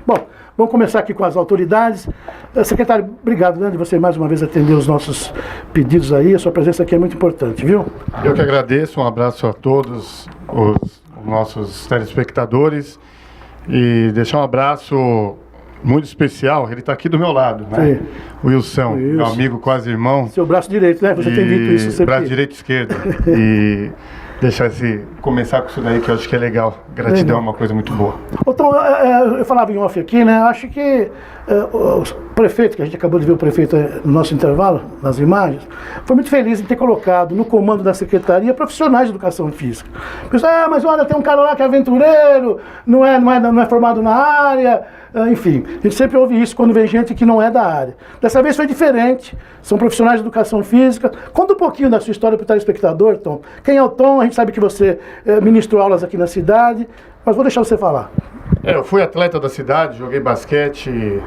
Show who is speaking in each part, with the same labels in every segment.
Speaker 1: Bom, vamos começar aqui com as autoridades. Secretário, obrigado, né, de você mais uma vez atender os nossos pedidos aí. A sua presença aqui é muito importante, viu?
Speaker 2: Eu que agradeço, um abraço a todos os nossos telespectadores e deixar um abraço muito especial, ele está aqui do meu lado, né? O Wilson, meu amigo, quase irmão.
Speaker 1: Seu braço direito, né? Você tem dito isso sempre.
Speaker 2: Braço direito e esquerdo. E deixar começar com isso daí, que eu acho que é legal. Gratidão é uma coisa muito boa.
Speaker 1: Então, eu falava em off aqui, né? Acho que o prefeito, que a gente acabou de ver o prefeito no nosso intervalo, nas imagens, foi muito feliz em ter colocado no comando da secretaria profissionais de educação física. Pessoal, mas olha, tem um cara lá que é aventureiro, não é formado na área, enfim. A gente sempre ouve isso quando vem gente que não é da área. Dessa vez foi diferente, são profissionais de educação física. Conta um pouquinho da sua história para o telespectador, Tom. Quem é o Tom? A gente sabe que você ministrou aulas aqui na cidade, mas vou deixar você falar.
Speaker 2: Eu fui atleta da cidade, joguei basquete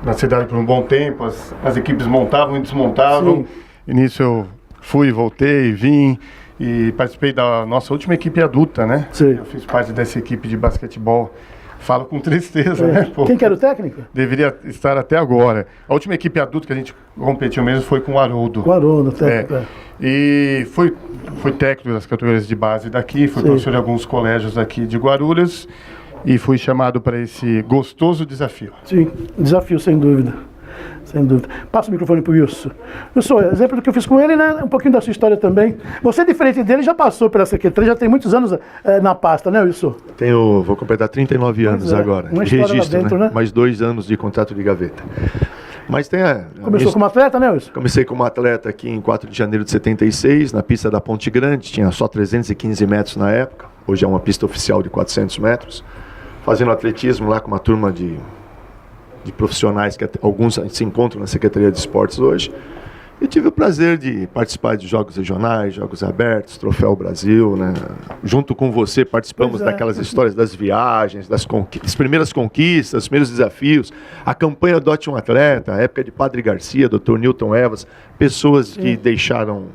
Speaker 2: na cidade por um bom tempo, as equipes montavam e desmontavam. Sim. E nisso eu fui, voltei, vim e participei da nossa última equipe adulta, né?
Speaker 1: Sim.
Speaker 2: Eu fiz parte dessa equipe de basquetebol. Falo com tristeza, né?
Speaker 1: Quem que era o técnico?
Speaker 2: Deveria estar até agora. A última equipe adulta que a gente competiu mesmo foi com o Haroldo.
Speaker 1: Com o Haroldo, técnico.
Speaker 2: E fui técnico das categorias de base daqui, fui professor de alguns colégios aqui de Guarulhos e fui chamado para esse gostoso desafio.
Speaker 1: Sim, desafio sem dúvida. Sem dúvida. Passa o microfone para o Wilson. Wilson, exemplo do que eu fiz com ele, né? Um pouquinho da sua história também. Você, diferente dele, já passou pela secretaria, já tem muitos anos na pasta, né, Wilson?
Speaker 3: Vou completar 39 anos agora.
Speaker 1: Uma
Speaker 3: de registro,
Speaker 1: dentro,
Speaker 3: né? Mais 2 anos de contrato de gaveta. Mas tem
Speaker 1: Começou como atleta, né, Wilson?
Speaker 3: Comecei como atleta aqui em 4 de janeiro de 76, na pista da Ponte Grande, tinha só 315 metros na época, hoje é uma pista oficial de 400 metros, fazendo atletismo lá com uma turma de profissionais, que alguns se encontram na Secretaria de Esportes hoje, e tive o prazer de participar de jogos regionais, jogos abertos, Troféu Brasil, né? Junto com você participamos daquelas histórias das viagens, das primeiras conquistas, os primeiros desafios, a campanha Dote um Atleta, a época de Padre Garcia, Dr. Newton Evans, pessoas que deixaram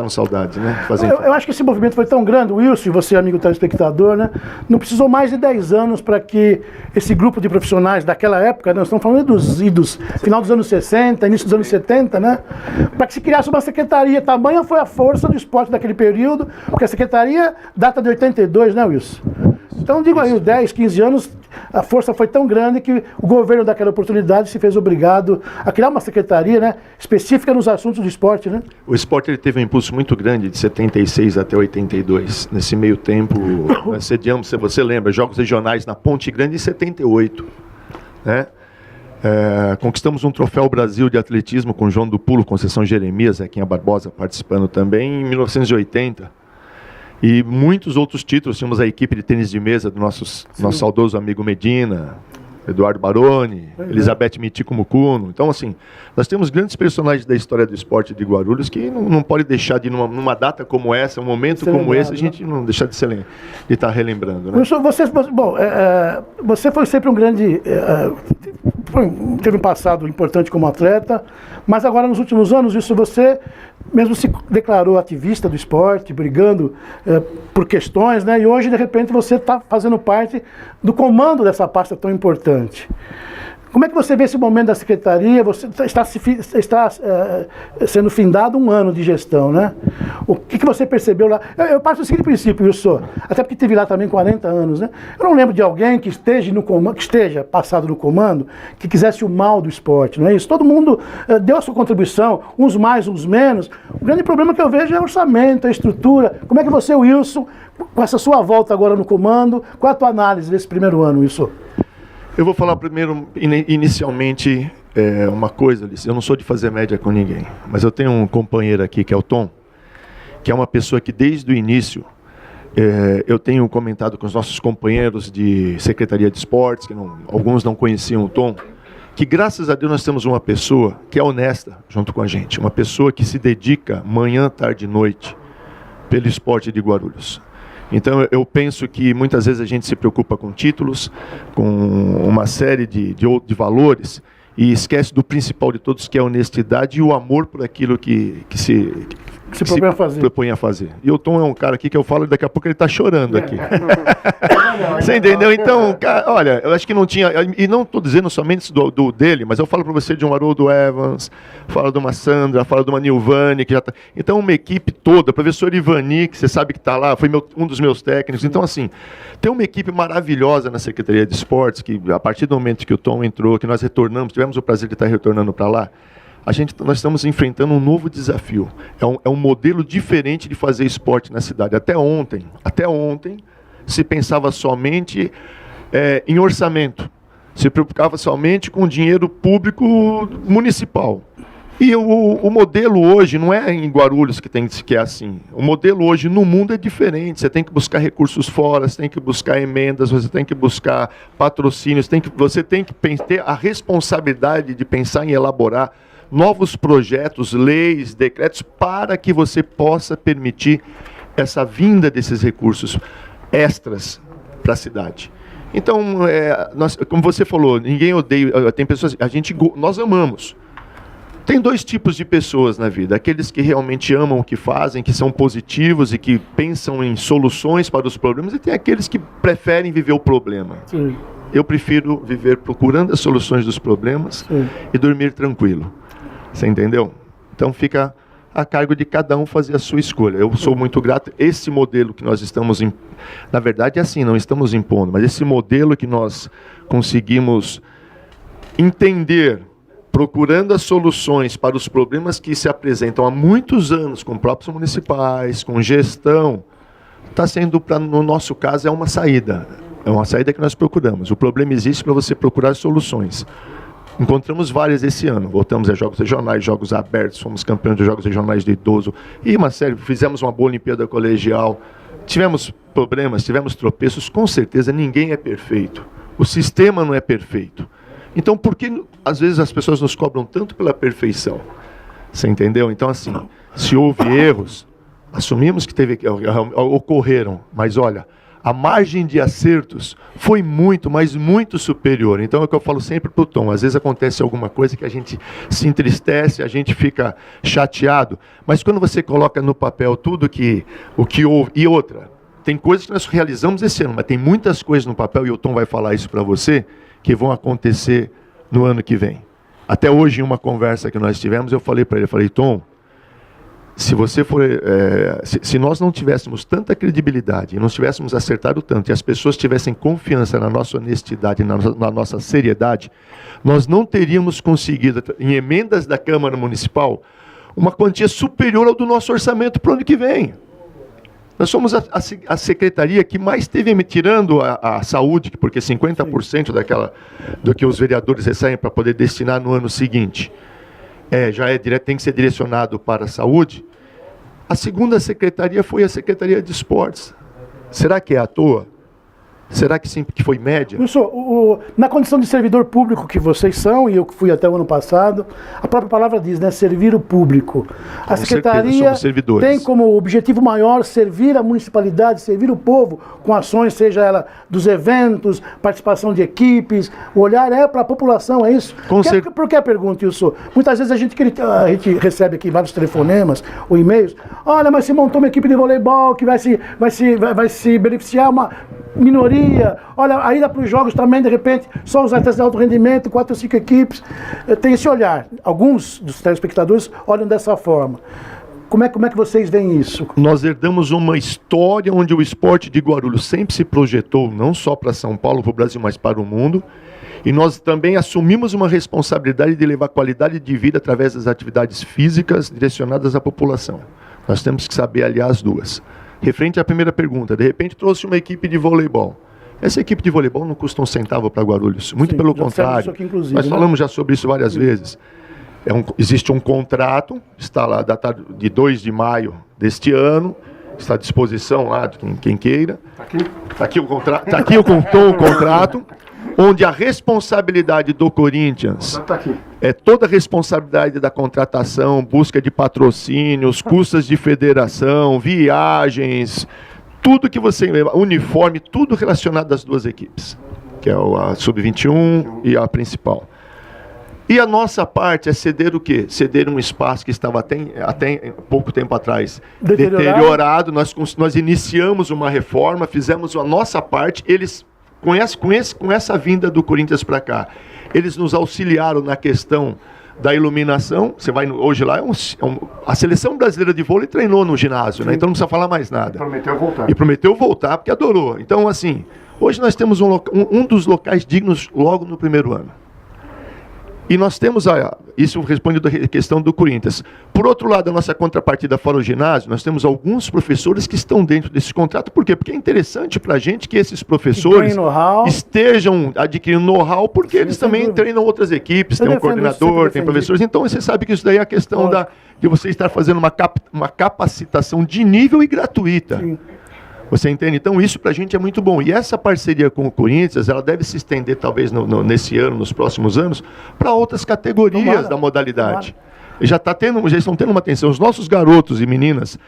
Speaker 3: saudades, né?
Speaker 1: Eu acho que esse movimento foi tão grande, Wilson, e você, amigo telespectador, né? Não precisou mais de 10 anos para que esse grupo de profissionais daquela época, nós estamos falando dos idos, final dos anos 60, início dos anos 70, né? Para que se criasse uma secretaria. Tamanha foi a força do esporte daquele período, porque a secretaria data de 82, né, Wilson? Então, digo aí, 10, 15 anos, a força foi tão grande que o governo daquela oportunidade se fez obrigado a criar uma secretaria, né, específica nos assuntos do esporte, né?
Speaker 3: O esporte ele teve um impulso muito grande de 76 até 82. Nesse meio tempo, nós sediamos, se você lembra, jogos regionais na Ponte Grande em 78, né? Conquistamos um Troféu Brasil de atletismo com João do Pulo, Conceição Jeremias, Zequinha Barbosa participando também, em 1980. E muitos outros títulos. Tínhamos a equipe de tênis de mesa do nosso saudoso amigo Medina, Eduardo Baroni, Elizabeth Mitico Mucuno. Então, assim, nós temos grandes personagens da história do esporte de Guarulhos que não pode deixar de, numa data como essa, um momento como esse, a gente não deixar de estar relembrando, né?
Speaker 1: Você foi sempre um grande... teve um passado importante como atleta, mas agora nos últimos anos, isso você mesmo se declarou ativista do esporte, brigando por questões, né? E hoje, de repente, você está fazendo parte do comando dessa pasta tão importante. Como é que você vê esse momento da secretaria? Você está sendo findado um ano de gestão, né? O que você percebeu lá? Eu parto do seguinte princípio, Wilson, até porque tive lá também 40 anos, né? Eu não lembro de alguém que esteja no comando, que esteja passado no comando, que quisesse o mal do esporte, não é isso? Todo mundo deu a sua contribuição, uns mais, uns menos. O grande problema que eu vejo é o orçamento, a estrutura. Como é que você, Wilson, com essa sua volta agora no comando, qual é a tua análise desse primeiro ano, Wilson?
Speaker 3: Eu vou falar primeiro, inicialmente, uma coisa, Alice. Eu não sou de fazer média com ninguém, mas eu tenho um companheiro aqui, que é o Tom, que é uma pessoa que desde o início, eu tenho comentado com os nossos companheiros de Secretaria de Esportes, que alguns não conheciam o Tom, que graças a Deus nós temos uma pessoa que é honesta junto com a gente, uma pessoa que se dedica manhã, tarde e noite pelo esporte de Guarulhos. Então eu penso que muitas vezes a gente se preocupa com títulos, com uma série de valores e esquece do principal de todos, que é a honestidade e o amor por aquilo que
Speaker 1: Se propõe a fazer.
Speaker 3: Propõe a fazer. E o Tom é um cara aqui que eu falo e daqui a pouco ele está chorando aqui. Você entendeu? Então, cara, olha, eu acho que não tinha... E não estou dizendo somente do dele, mas eu falo para você de um Haroldo Evans, falo de uma Sandra, falo de uma Nilvane, que já tá... Então, uma equipe toda, professor Ivani, que você sabe que está lá, foi um dos meus técnicos. Então, assim, tem uma equipe maravilhosa na Secretaria de Esportes, que a partir do momento que o Tom entrou, que nós retornamos, tivemos o prazer de estar retornando para lá, nós estamos enfrentando um novo desafio. É um modelo diferente de fazer esporte na cidade. Até ontem, se pensava somente em orçamento. Se preocupava somente com dinheiro público municipal. E o modelo hoje não é em Guarulhos que é assim. O modelo hoje no mundo é diferente. Você tem que buscar recursos fora, você tem que buscar emendas, você tem que buscar patrocínios, você tem que ter a responsabilidade de pensar em elaborar novos projetos, leis, decretos, para que você possa permitir essa vinda desses recursos extras para a cidade. Então, como você falou, ninguém odeia, tem pessoas, nós amamos. Tem dois tipos de pessoas na vida, aqueles que realmente amam o que fazem, que são positivos e que pensam em soluções para os problemas, e tem aqueles que preferem viver o problema.
Speaker 1: Sim.
Speaker 3: Eu prefiro viver procurando as soluções dos problemas e dormir tranquilo. Você entendeu? Então fica a cargo de cada um fazer a sua escolha. Eu sou muito grato. Esse modelo que nós estamos... Na verdade é assim, não estamos impondo, mas esse modelo que nós conseguimos entender, procurando as soluções para os problemas que se apresentam há muitos anos com próprios municipais, com gestão, está sendo, no nosso caso, é uma saída. É uma saída que nós procuramos. O problema existe para você procurar soluções. Encontramos várias esse ano. Voltamos a jogos regionais, jogos abertos, fomos campeões de jogos regionais de idoso. E uma série, fizemos uma boa Olimpíada colegial. Tivemos problemas, tivemos tropeços. Com certeza ninguém é perfeito. O sistema não é perfeito. Então, por que às vezes as pessoas nos cobram tanto pela perfeição? Você entendeu? Então, assim, se houve erros, assumimos que ocorreram. Mas olha, a margem de acertos foi muito, mas muito superior. Então é o que eu falo sempre para o Tom. Às vezes acontece alguma coisa que a gente se entristece, a gente fica chateado. Mas quando você coloca no papel tudo o que houve... E outra, tem coisas que nós realizamos esse ano, mas tem muitas coisas no papel, e o Tom vai falar isso para você, que vão acontecer no ano que vem. Até hoje, em uma conversa que nós tivemos, eu falei para ele, Tom, se nós não tivéssemos tanta credibilidade, e não tivéssemos acertado tanto, e as pessoas tivessem confiança na nossa honestidade, na nossa seriedade, nós não teríamos conseguido, em emendas da Câmara Municipal, uma quantia superior ao do nosso orçamento para o ano que vem. Nós somos a secretaria que mais teve, tirando a saúde, porque 50% do que os vereadores recebem para poder destinar no ano seguinte, tem que ser direcionado para a saúde. A segunda secretaria foi a Secretaria de Esportes. Será que é à toa? Será que sempre que foi média?
Speaker 1: Professor, na condição de servidor público que vocês são, e eu que fui até o ano passado, a própria palavra diz, né? Servir o público. A Secretaria tem como objetivo maior servir a municipalidade, servir o povo com ações, seja ela dos eventos, participação de equipes, o olhar é para a população, é isso? Por que a pergunta, Wilson? Muitas vezes a gente recebe aqui vários telefonemas ou e-mails. Olha, mas se montou uma equipe de voleibol que vai se beneficiar uma minoria, olha, a ida para os jogos também, de repente, só os atletas de alto rendimento, 4 ou 5 equipes, tem esse olhar. Alguns dos telespectadores olham dessa forma. Como é que vocês veem isso?
Speaker 3: Nós herdamos uma história onde o esporte de Guarulhos sempre se projetou, não só para São Paulo, para o Brasil, mas para o mundo, e nós também assumimos uma responsabilidade de levar qualidade de vida através das atividades físicas direcionadas à população. Nós temos que saber aliar as duas. Referente à primeira pergunta, de repente trouxe uma equipe de voleibol. Essa equipe de voleibol não custa um centavo para Guarulhos, muito pelo contrário. Nós falamos já sobre isso várias vezes. Existe um contrato, está lá datado de 2 de maio deste ano, está à disposição lá de quem queira. Está aqui o contrato, onde a responsabilidade do Corinthians é toda a responsabilidade da contratação, busca de patrocínios, custas de federação, viagens, tudo que você... uniforme, tudo relacionado às duas equipes, que é a Sub-21 e a principal. E a nossa parte é ceder o quê? Ceder um espaço que estava até pouco tempo atrás deteriorado. Nós iniciamos uma reforma, fizemos a nossa parte. Eles, com essa vinda do Corinthians para cá, eles nos auxiliaram na questão da iluminação. Você vai hoje lá, a seleção brasileira de vôlei treinou no ginásio, né? Então não precisa falar mais nada.
Speaker 2: E
Speaker 3: prometeu voltar porque adorou. Então, assim, hoje nós temos um dos locais dignos logo no primeiro ano. E nós temos, isso responde a questão do Corinthians. Por outro lado, a nossa contrapartida fora o ginásio, nós temos alguns professores que estão dentro desse contrato. Por quê? Porque é interessante para a gente que esses professores estejam adquirindo know-how, porque eles também treinam outras equipes, tem um coordenador, tem professores. Então, você sabe que isso daí é a questão de você estar fazendo uma capacitação de nível e gratuita. Sim. Você entende? Então, isso para a gente é muito bom. E essa parceria com o Corinthians, ela deve se estender, talvez, nesse ano, nos próximos anos, para outras categorias da modalidade. Já estão tendo uma atenção. Os nossos garotos e meninas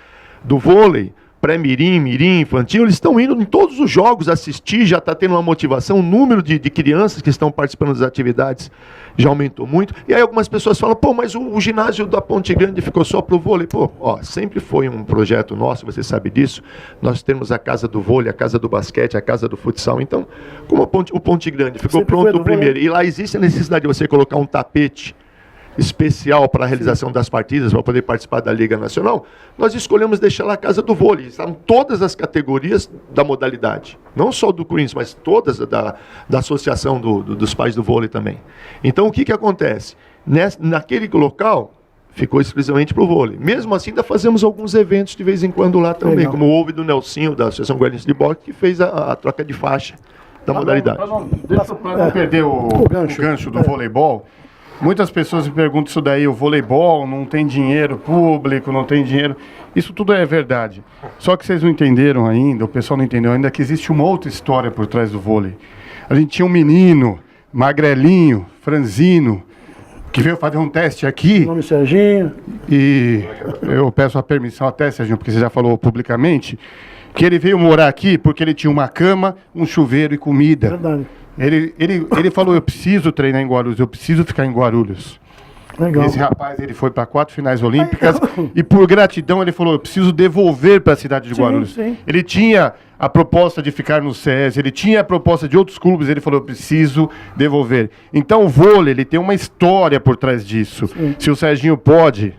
Speaker 3: do vôlei, pré-mirim, mirim, infantil, eles estão indo em todos os jogos assistir, já está tendo uma motivação. O número de crianças que estão participando das atividades já aumentou muito. E aí algumas pessoas falam, pô, mas o ginásio da Ponte Grande ficou só para o vôlei. Pô, sempre foi um projeto nosso, você sabe disso. Nós temos a casa do vôlei, a casa do basquete, a casa do futsal. Então, como o Ponte Grande ficou pronto o primeiro, e lá existe a necessidade de você colocar um tapete especial para a realização das partidas, para poder participar da Liga Nacional, nós escolhemos deixar lá a casa do vôlei. Estavam todas as categorias da modalidade. Não só do Corinthians, mas todas da associação dos pais do vôlei também. Então, o que acontece? Naquele local, ficou exclusivamente para o vôlei. Mesmo assim, ainda fazemos alguns eventos de vez em quando lá também, como houve do Nelsinho, da Associação Guaraniense de Boxe, que fez a troca de faixa da modalidade.
Speaker 2: Para não perder o gancho do voleibol, muitas pessoas me perguntam isso daí, o voleibol não tem dinheiro público, não tem dinheiro. Isso tudo é verdade. Só que vocês não entenderam ainda, o pessoal não entendeu ainda, que existe uma outra história por trás do vôlei. A gente tinha um menino, magrelinho, franzino, que veio fazer um teste aqui.
Speaker 1: Meu nome é Serginho.
Speaker 2: E eu peço a permissão até, Serginho, porque você já falou publicamente, que ele veio morar aqui porque ele tinha uma cama, um chuveiro e comida.
Speaker 1: Verdade.
Speaker 2: Ele falou, eu preciso treinar em Guarulhos, eu preciso ficar em Guarulhos.
Speaker 1: Legal.
Speaker 2: Esse rapaz, ele foi para 4 finais olímpicas e por gratidão ele falou, eu preciso devolver para a cidade de Guarulhos.
Speaker 1: Sim.
Speaker 2: Ele tinha a proposta de ficar no SES, ele tinha a proposta de outros clubes, ele falou, eu preciso devolver. Então o vôlei, ele tem uma história por trás disso. Sim. Se o Serginho pode...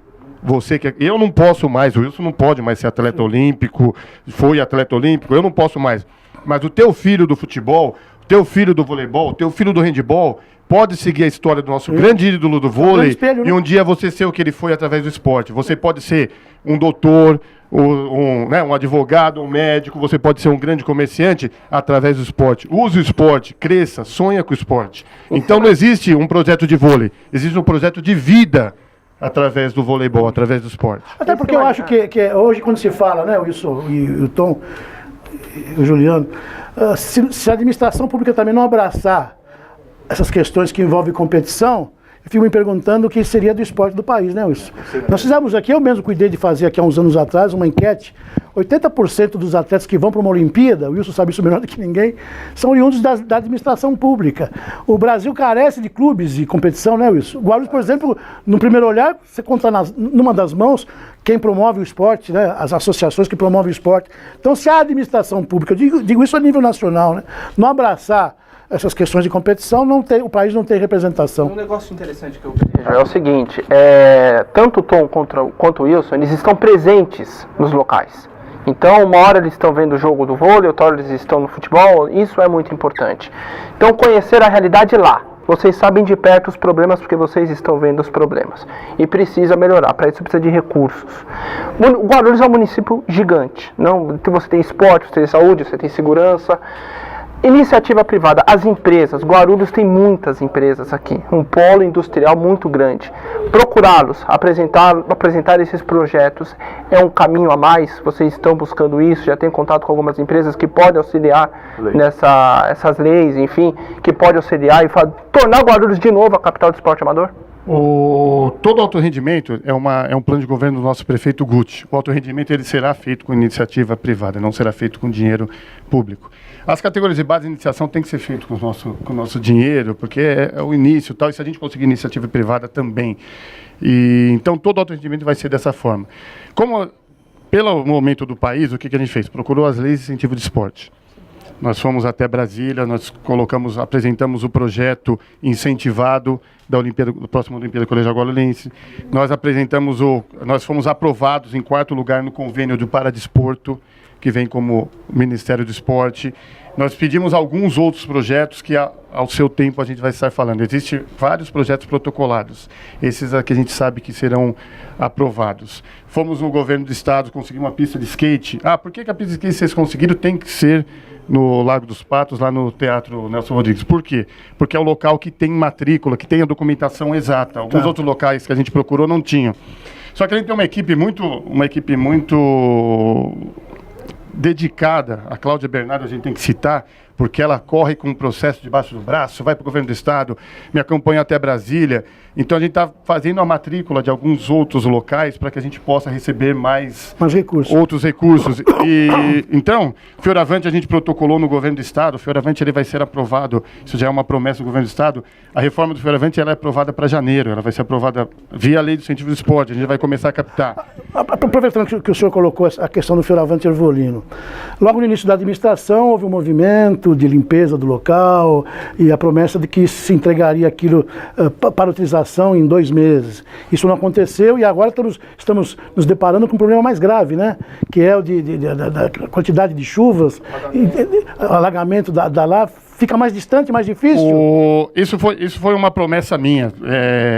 Speaker 2: eu não posso mais, o Wilson não pode mais ser atleta olímpico, foi atleta olímpico, eu não posso mais. Mas o teu filho do futebol, teu filho do voleibol, teu filho do handebol, pode seguir a história do nosso grande ídolo do vôlei espelho, e um dia você ser o que ele foi através do esporte. Você pode ser um doutor, um advogado, um médico, você pode ser um grande comerciante através do esporte. Use o esporte, cresça, sonha com o esporte. Então não existe um projeto de vôlei, existe um projeto de vida através do voleibol, através do esporte.
Speaker 1: Até porque eu acho que hoje quando se fala, né, o Wilson e o Tom e o Juliano, se a administração pública também não abraçar essas questões que envolvem competição, eu fico me perguntando o que seria do esporte do país, né, Wilson? Nós fizemos aqui, eu mesmo cuidei de fazer aqui há uns anos atrás, uma enquete. 80% dos atletas que vão para uma Olimpíada, o Wilson sabe isso melhor do que ninguém, são oriundos da administração pública. O Brasil carece de clubes de competição, né, Wilson? O Guarulhos, por exemplo, no primeiro olhar, você conta numa das mãos quem promove o esporte, né, as associações que promovem o esporte. Então, se a administração pública, eu digo isso a nível nacional, né, não abraçar essas questões de competição, o país não tem representação.
Speaker 4: Um negócio interessante que eu vejo é o seguinte, tanto o Tom quanto o Wilson, eles estão presentes nos locais. Então, uma hora eles estão vendo o jogo do vôlei, outra hora eles estão no futebol, isso é muito importante. Então, conhecer a realidade lá. Vocês sabem de perto os problemas porque vocês estão vendo os problemas. E precisa melhorar, para isso precisa de recursos. O Guarulhos é um município gigante. Você tem esporte, você tem saúde, você tem segurança. Iniciativa privada, as empresas, Guarulhos tem muitas empresas aqui, um polo industrial muito grande. Procurá-los, apresentar esses projetos é um caminho a mais, vocês estão buscando isso, já tem contato com algumas empresas que podem auxiliar essas leis, enfim, que podem auxiliar e tornar Guarulhos de novo a capital do esporte amador?
Speaker 2: Todo alto rendimento é um plano de governo do nosso prefeito Guti. O alto rendimento ele será feito com iniciativa privada, não será feito com dinheiro público. As categorias de base de iniciação têm que ser feito com o nosso dinheiro, porque é o início, tal, e se a gente conseguir iniciativa privada também. Então, todo alto rendimento vai ser dessa forma. Pelo momento do país, o que a gente fez? Procurou as leis de incentivo de esporte. Nós fomos até Brasília, nós apresentamos o projeto incentivado do próximo Olimpíada Colegial Goialense. Nós fomos aprovados em 4º lugar no convênio do Paradesporto, que vem como Ministério do Esporte. Nós pedimos alguns outros projetos que, ao seu tempo, a gente vai estar falando. Existem vários projetos protocolados. Esses aqui a gente sabe que serão aprovados. Fomos no governo do estado, conseguimos uma pista de skate. Por que a pista de skate vocês conseguiram? Tem que ser no Lago dos Patos, lá no Teatro Nelson Rodrigues. Por quê? Porque é o local que tem matrícula, que tem a documentação exata. Alguns outros locais que a gente procurou não tinham. Só que a gente tem uma equipe muito dedicada. A Cláudia Bernardo a gente tem que citar, porque ela corre com um processo debaixo do braço, vai para o governo do estado, me acompanha até Brasília. Então a gente está fazendo a matrícula de alguns outros locais para que a gente possa receber mais
Speaker 1: recursos.
Speaker 2: Outros recursos. Então, o Fioravante a gente protocolou no governo do estado, o Fioravante ele vai ser aprovado, isso já é uma promessa do governo do estado. A reforma do Fioravante ela é aprovada para janeiro, ela vai ser aprovada via lei do incentivo do esporte, a gente vai começar a captar.
Speaker 1: Aproveitando que o senhor colocou a questão do Fioravante Ervolino, logo no início da administração houve um movimento de limpeza do local e a promessa de que se entregaria aquilo para utilização em 2 meses. Isso não aconteceu e agora estamos nos deparando com um problema mais grave, né? Que é o da quantidade de chuvas, alagamento da fica mais distante, mais difícil?
Speaker 2: Isso foi uma promessa minha.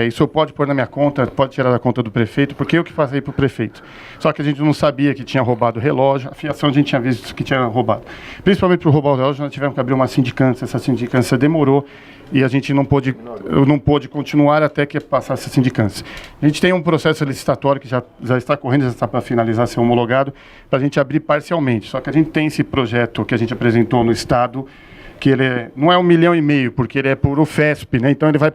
Speaker 2: Isso pode pôr na minha conta, pode tirar da conta do prefeito, porque eu que passei para o prefeito. Só que a gente não sabia que tinha roubado o relógio, a fiação a gente tinha visto que tinha roubado. Principalmente por roubar o relógio, nós tivemos que abrir uma sindicância, essa sindicância demorou e a gente não pôde continuar até que passasse a sindicância. A gente tem um processo licitatório que já está correndo, já está para finalizar, ser homologado, para a gente abrir parcialmente. Só que a gente tem esse projeto que a gente apresentou no estado, que ele não é 1,5 milhão, porque ele é por UFESP, né? Então ele vai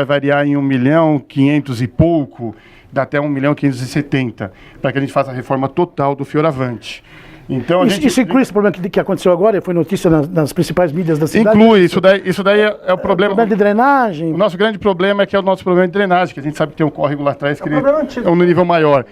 Speaker 2: variar em 1.500.000 e pouco, dá até 1.570.000, para que a gente faça a reforma total do Fioravante. Então,
Speaker 1: isso inclui esse problema que aconteceu agora, foi notícia nas principais mídias da cidade?
Speaker 2: Inclui, isso daí é o problema.
Speaker 1: O problema de drenagem?
Speaker 2: O nosso grande problema é que é o nosso problema de drenagem, que a gente sabe que tem um córrego lá atrás que é um nível maior.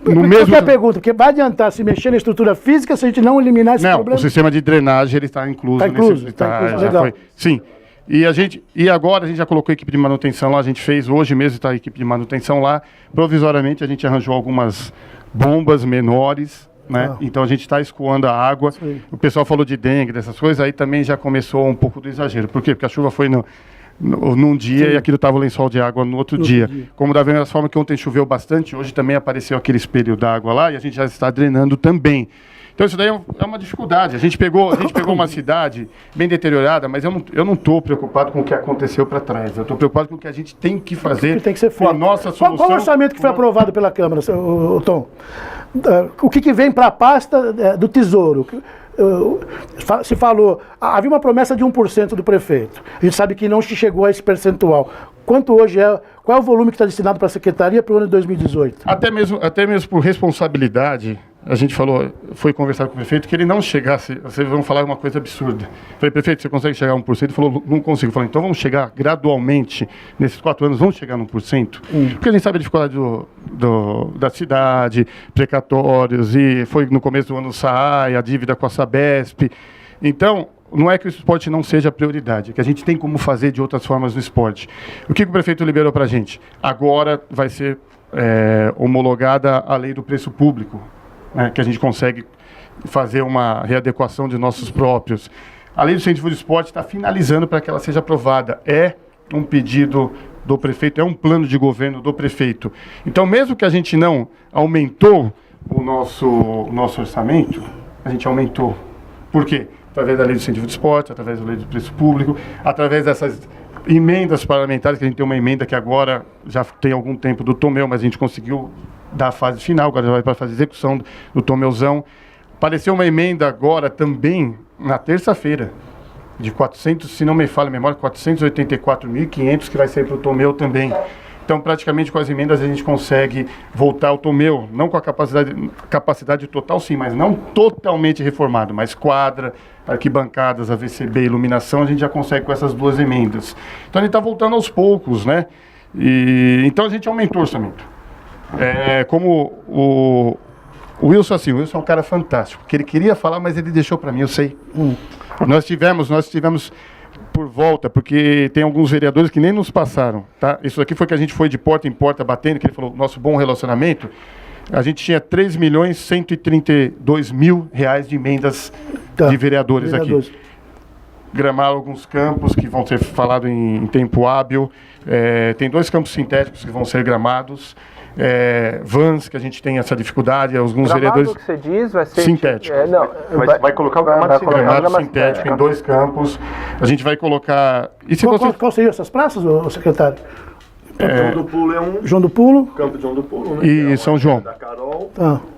Speaker 1: Porque a pergunta, porque vai adiantar se mexer na estrutura física se a gente não eliminar esse problema?
Speaker 2: Não, o sistema de drenagem ele está incluso.
Speaker 1: Está incluso, legal.
Speaker 2: Sim. E agora a gente já colocou a equipe de manutenção lá, a gente fez, hoje mesmo está a equipe de manutenção lá. Provisoriamente a gente arranjou algumas bombas menores, né? Então a gente está escoando a água. Sim. O pessoal falou de dengue, dessas coisas, aí também já começou um pouco do exagero. Por quê? Porque a chuva foi num dia. Sim. E aquilo estava o lençol de água no outro dia. Como da mesma forma que ontem choveu bastante, hoje também apareceu aquele espelho d'água lá e a gente já está drenando também. Então isso daí é uma dificuldade. A gente pegou uma cidade bem deteriorada, mas eu não estou preocupado com o que aconteceu para trás. Eu estou preocupado com o que a gente tem que fazer.
Speaker 1: Que tem que ser feito.
Speaker 2: A nossa solução.
Speaker 1: Qual o orçamento que foi aprovado pela Câmara, Tom? O que vem para a pasta do Tesouro? Se falou, havia uma promessa de 1% do prefeito. A gente sabe que não chegou a esse percentual. Quanto hoje qual é o volume que está destinado para a Secretaria para o ano de 2018?
Speaker 2: Até mesmo por responsabilidade, a gente foi conversar com o prefeito que ele não chegasse, vocês vão falar uma coisa absurda. Falei, prefeito, você consegue chegar a 1%? Ele falou, não consigo. Falei, então vamos chegar gradualmente, nesses 4 anos, vamos chegar a 1%? Porque a gente sabe a dificuldade da cidade, precatórios, e foi no começo do ano o SAAI, a dívida com a Sabesp. Então, não é que o esporte não seja prioridade, é que a gente tem como fazer de outras formas no esporte. O que o prefeito liberou para a gente? Agora vai ser homologada a lei do preço público, né, que a gente consegue fazer uma readequação de nossos próprios. A lei do incentivo do esporte está finalizando para que ela seja aprovada. É um pedido do prefeito, é um plano de governo do prefeito. Então, mesmo que a gente não aumentou o nosso orçamento, a gente aumentou. Por quê? Através da lei do incentivo do esporte, através da lei do preço público, através dessas emendas parlamentares, que a gente tem uma emenda que agora já tem algum tempo do Tomeu, mas a gente conseguiu dar a fase final, agora já vai para a fase de execução do Tomeuzão. Apareceu uma emenda agora também, na terça-feira, de 400, se não me falha a memória, 484.500 que vai sair para o Tomeu também. Então, praticamente com as emendas a gente consegue voltar ao Tomeu, não com a capacidade total sim, mas não totalmente reformado, mas quadra, arquibancadas, AVCB, iluminação, a gente já consegue com essas 2 emendas. Então a gente está voltando aos poucos, né? Então a gente aumentou o orçamento. Como o Wilson, assim, o Wilson é um cara fantástico, que ele queria falar, mas ele deixou para mim, eu sei. Nós tivemos por volta, porque tem alguns vereadores que nem nos passaram, tá? Isso aqui foi que a gente foi de porta em porta batendo, que ele falou, nosso bom relacionamento, a gente tinha 3.132.000 reais de emendas de vereadores aqui. Gramaram alguns campos que vão ser falados em tempo hábil, tem 2 campos sintéticos que vão ser gramados, vans, que a gente tem essa dificuldade, alguns
Speaker 4: Gramado
Speaker 2: vereadores...
Speaker 4: que você diz vai ser...
Speaker 2: Sintético.
Speaker 3: Vai colocar o
Speaker 2: Gramado sintético em 2 campos. A gente vai colocar... E se
Speaker 1: Qual seriam essas praças, ô secretário?
Speaker 3: João do Pulo é um...
Speaker 1: João do Pulo.
Speaker 3: Campo de João do Pulo, né?
Speaker 2: E São João.
Speaker 3: Da Carol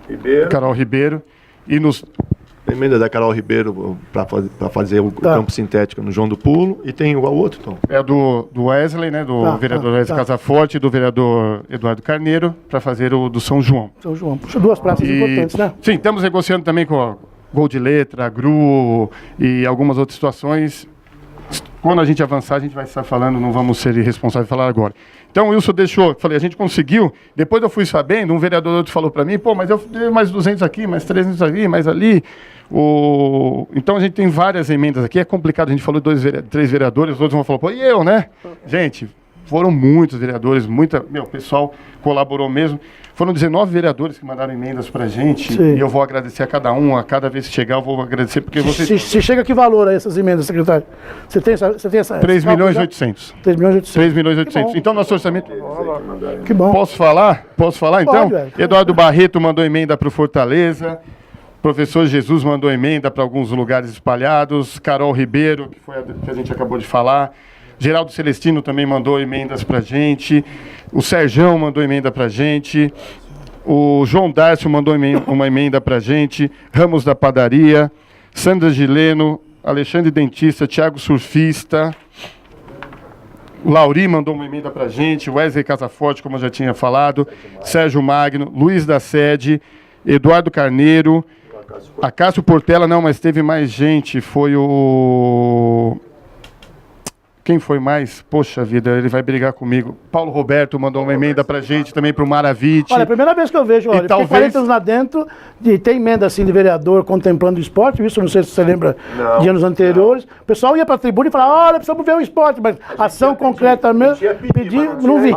Speaker 2: Ribeiro. Carol Ribeiro. E nos...
Speaker 3: Emenda da Carol Ribeiro para fazer o campo sintético no João do Pulo. E tem o outro, Tom?
Speaker 2: É do Wesley, né? Do vereador Wesley Casaforte e do vereador Eduardo Carneiro, para fazer o do São João.
Speaker 1: São João. Puxa, 2 praças importantes, né?
Speaker 2: Sim, estamos negociando também com a Gol de Letra, a GRU e algumas outras situações. Quando a gente avançar, a gente vai estar falando, não vamos ser irresponsáveis de falar agora. Então o Wilson deixou, falei, a gente conseguiu, depois eu fui sabendo, um vereador outro falou para mim, mas eu dei mais 200 aqui, mais 300 aqui, mais ali. Então a gente tem várias emendas aqui, é complicado, a gente falou 3 vereadores, os outros vão falar, e eu, né? Gente, foram muitos vereadores, o pessoal colaborou mesmo. Foram 19 vereadores que mandaram emendas pra gente. Sim. E eu vou agradecer a cada um, a cada vez que chegar eu vou agradecer, porque vocês...
Speaker 1: Se chega que valor a essas emendas, secretário? Você tem essa
Speaker 2: 3.800.000. 3.800.000. Então, nosso orçamento...
Speaker 1: Que bom.
Speaker 2: Posso falar? Então?
Speaker 1: Pode,
Speaker 2: Eduardo Barreto mandou emenda para o Fortaleza. Professor Jesus mandou emenda para alguns lugares espalhados. Carol Ribeiro, que foi a que a gente acabou de falar. Geraldo Celestino também mandou emendas para a gente. O Serjão mandou emenda para a gente. O João Dárcio mandou uma emenda para a gente. Ramos da Padaria. Sandra Gileno. Alexandre Dentista. Thiago Surfista. O Lauri mandou uma emenda para a gente. Wesley Casaforte, como eu já tinha falado. Sérgio Magno. Luiz da Sede. Eduardo Carneiro. Acácio Portela, não, mas teve mais gente. Foi o... Quem foi mais? Poxa vida, ele vai brigar comigo. Paulo Roberto mandou uma emenda pra gente, também pro Maravite.
Speaker 1: Olha, é a primeira vez que eu vejo, olha, talvez... 40 anos lá dentro, tem emenda assim de vereador contemplando o esporte, isso não sei se você lembra de anos anteriores. O pessoal ia pra tribuna e falava, olha, precisamos ver o esporte, mas ação concreta mesmo, pedir, não vi.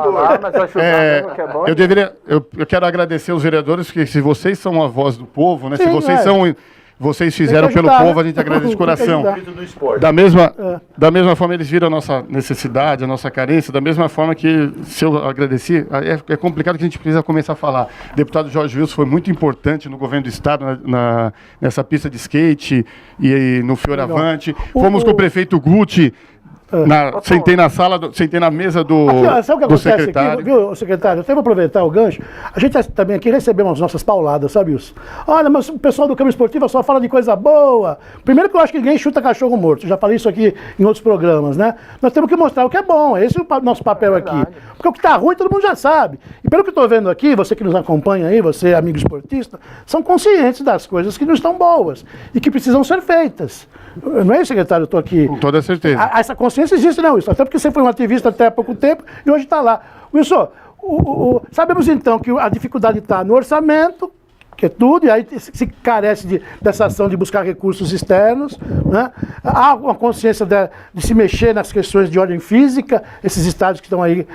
Speaker 2: Eu quero agradecer os vereadores, porque se vocês são a voz do povo, né?
Speaker 1: Sim,
Speaker 2: se vocês fizeram
Speaker 1: ajudar,
Speaker 2: pelo povo,
Speaker 1: né?
Speaker 2: a gente agradece de coração. Da mesma forma, eles viram a nossa necessidade, a nossa carência, da mesma forma que, se eu agradecer, é complicado que a gente precisa começar a falar. O deputado Jorge Wilson foi muito importante no governo do Estado, nessa pista de skate e no Fioravante. Fomos com o prefeito Guti. Sentei na mesa do secretário.
Speaker 1: Aqui, viu, secretário? Eu até vou aproveitar o gancho. A gente também aqui recebemos as nossas pauladas, sabe isso? Olha, mas o pessoal do Câmara Esportiva só fala de coisa boa. Primeiro que eu acho que ninguém chuta cachorro morto. Eu já falei isso aqui em outros programas, né? Nós temos que mostrar o que é bom. Esse é o nosso papel aqui. Porque o que está ruim todo mundo já sabe. E pelo que eu estou vendo aqui, você que nos acompanha aí, você amigo esportista, são conscientes das coisas que não estão boas e que precisam ser feitas. Não é isso, secretário? Eu estou aqui.
Speaker 2: Com toda certeza.
Speaker 1: Essa consciência existe, não, Wilson. Até porque você foi um ativista até há pouco tempo e hoje está lá. Wilson, sabemos então que a dificuldade está no orçamento, que é tudo, e aí se carece dessa ação de buscar recursos externos, né? Há uma consciência de se mexer nas questões de ordem física, esses estádios que estão aí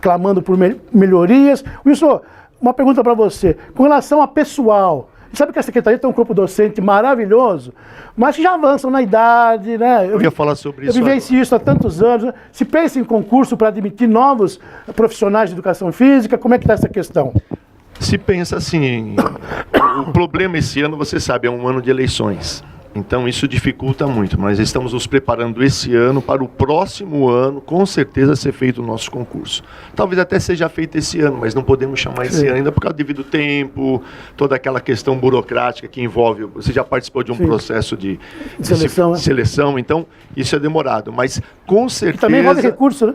Speaker 1: clamando por melhorias. Wilson, uma pergunta para você. Com relação a pessoal, sabe que a Secretaria tem um corpo docente maravilhoso, mas que já avançam na idade, né?
Speaker 3: Eu ia falar sobre isso.
Speaker 1: Eu vivencio isso há tantos anos. Né? Se pensa em concurso para admitir novos profissionais de educação física, como é que está essa questão?
Speaker 3: Se pensa assim, o problema esse ano, você sabe, é um ano de eleições. Então isso dificulta muito, mas estamos nos preparando esse ano para o próximo ano, com certeza, ser feito o nosso concurso. Talvez até seja feito esse ano, mas não podemos chamar esse ano ainda por causa devido tempo, toda aquela questão burocrática que envolve. Você já participou de um processo de seleção, então isso é demorado, mas com certeza.
Speaker 1: E também envolve recurso, né?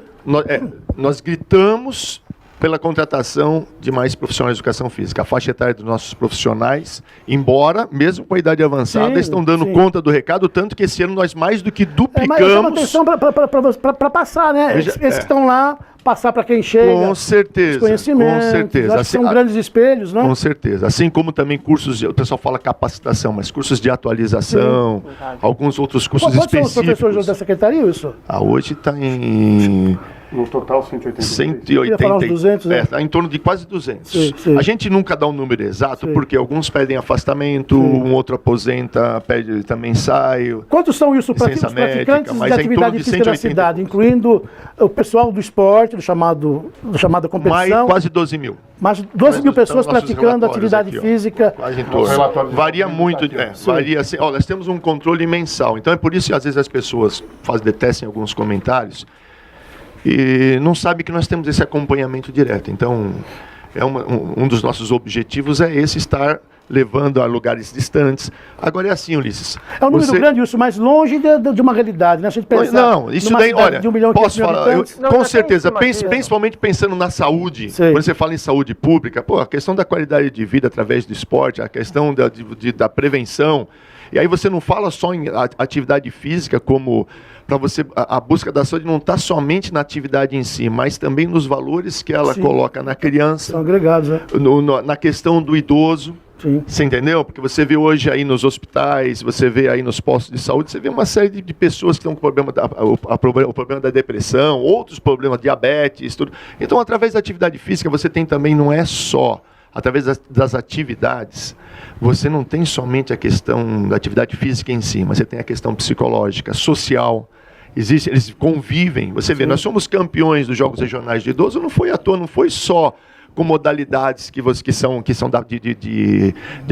Speaker 3: Nós gritamos pela contratação de mais profissionais de educação física. A faixa etária dos nossos profissionais, embora, mesmo com a idade avançada, estão dando conta do recado, tanto que esse ano nós mais do que duplicamos... Mas chama
Speaker 1: atenção para passar, né? Esses que estão lá, passar para quem chega.
Speaker 3: Com certeza.
Speaker 1: Conhecimento.
Speaker 3: Com certeza.
Speaker 1: Assim, são grandes espelhos, né?
Speaker 3: Com certeza. Assim como também cursos, o pessoal fala capacitação, mas cursos de atualização, alguns outros cursos específicos. Quantos são os professores da secretaria, isso?
Speaker 2: Hoje está em... No total, 180.
Speaker 1: 180. Falar uns 200, né?
Speaker 3: Em torno de quase 200. A gente nunca dá um número exato, porque alguns pedem afastamento, um outro aposenta, pede também sai.
Speaker 1: Quantos são isso para os praticantes da atividade física da cidade, incluindo o pessoal do esporte, da chamada competição?
Speaker 3: Mais quase 12 mil.
Speaker 1: Mais 12 mil pessoas praticando atividade física.
Speaker 3: Quase em torno. Varia muito. Varia assim. Nós temos um controle mensal. Então é por isso que às vezes as pessoas detestem alguns comentários e não sabem que nós temos esse acompanhamento direto. Então, um dos nossos objetivos é esse, estar levando a lugares distantes. Agora é assim, Ulisses.
Speaker 1: É um número grande, isso, mais longe de uma realidade, né? A gente pensa
Speaker 3: isso daí, olha,
Speaker 1: de 1 milhão
Speaker 3: posso falar, com certeza, principalmente pensando na saúde, quando você fala em saúde pública, a questão da qualidade de vida através do esporte, a questão da prevenção, e aí você não fala só em atividade física como... Para você, a busca da saúde não está somente na atividade em si, mas também nos valores que ela coloca na criança.
Speaker 1: São agregados, né?
Speaker 3: Na questão do idoso.
Speaker 1: Sim.
Speaker 3: Você entendeu? Porque você vê hoje aí nos hospitais, você vê aí nos postos de saúde, você vê uma série de pessoas que estão com o problema da depressão, outros problemas, diabetes, tudo. Então, através da atividade física, você tem também, não é só através das atividades, você não tem somente a questão da atividade física em si, mas você tem a questão psicológica, social. Eles convivem. Você vê, nós somos campeões dos Jogos Regionais de Idoso, não foi à toa, não foi só com modalidades que são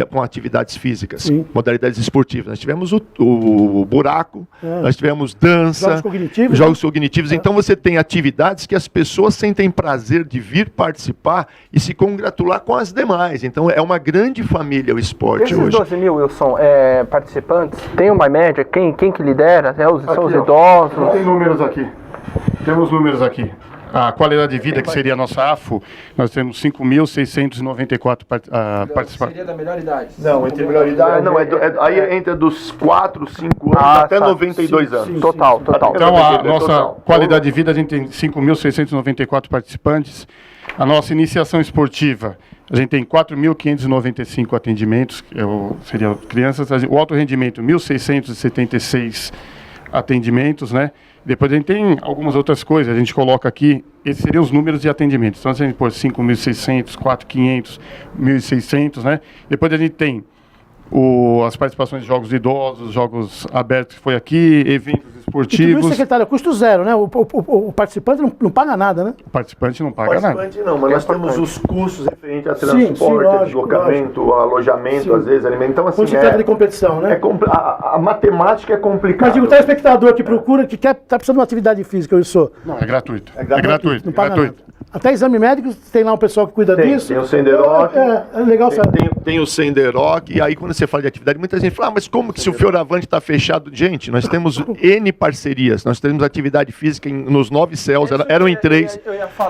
Speaker 3: com atividades físicas, modalidades esportivas. Nós tivemos o buraco, nós tivemos dança, jogos cognitivos. Então você tem atividades que as pessoas sentem prazer de vir participar e se congratular com as demais. Então é uma grande família o esporte hoje.
Speaker 4: Esses 12 mil, Wilson, participantes, tem uma média? Quem que lidera? São os idosos?
Speaker 2: Não tem números aqui. Temos números aqui. A qualidade de vida, que seria a nossa AFO, nós temos 5.694 participantes.
Speaker 4: Seria da melhor idade?
Speaker 3: Não, entre melhor idade, aí entra dos 4, 5 anos até 92 anos.
Speaker 4: Total.
Speaker 2: Então, a nossa qualidade de vida, a gente tem 5.694 participantes. A nossa iniciação esportiva, a gente tem 4.595 atendimentos, que seria crianças. O alto rendimento, 1.676 atendimentos, né? Depois a gente tem algumas outras coisas, a gente coloca aqui, esses seriam os números de atendimentos. Então, se a gente pôr 5.600, 4.500, 1.600, né? Depois a gente tem as participações de jogos de idosos, jogos abertos, que foi aqui, eventos esportivos.
Speaker 1: E tudo isso, secretário, custo zero, né? O participante não paga nada, né?
Speaker 2: O participante não paga nada.
Speaker 3: Não, mas nós temos os custos referentes a transporte, deslocamento, alojamento, às vezes, alimento. Então, assim,
Speaker 1: quando se trata de competição, né?
Speaker 3: A matemática é complicada.
Speaker 1: Mas digo, o telespectador que procura, que está precisando de uma atividade física, isso.
Speaker 2: Não, é gratuito. É gratuito.
Speaker 1: Não paga nada. Até exame médico, tem lá um pessoal que cuida disso.
Speaker 3: Tem o Senderoc.
Speaker 1: É legal saber.
Speaker 3: Tem o Senderoc, e aí quando você fala de atividade, muita gente fala, mas como que se o Fioravante está fechado? Gente, nós temos N parcerias, nós temos atividade física nos 9 céus, eram em 3.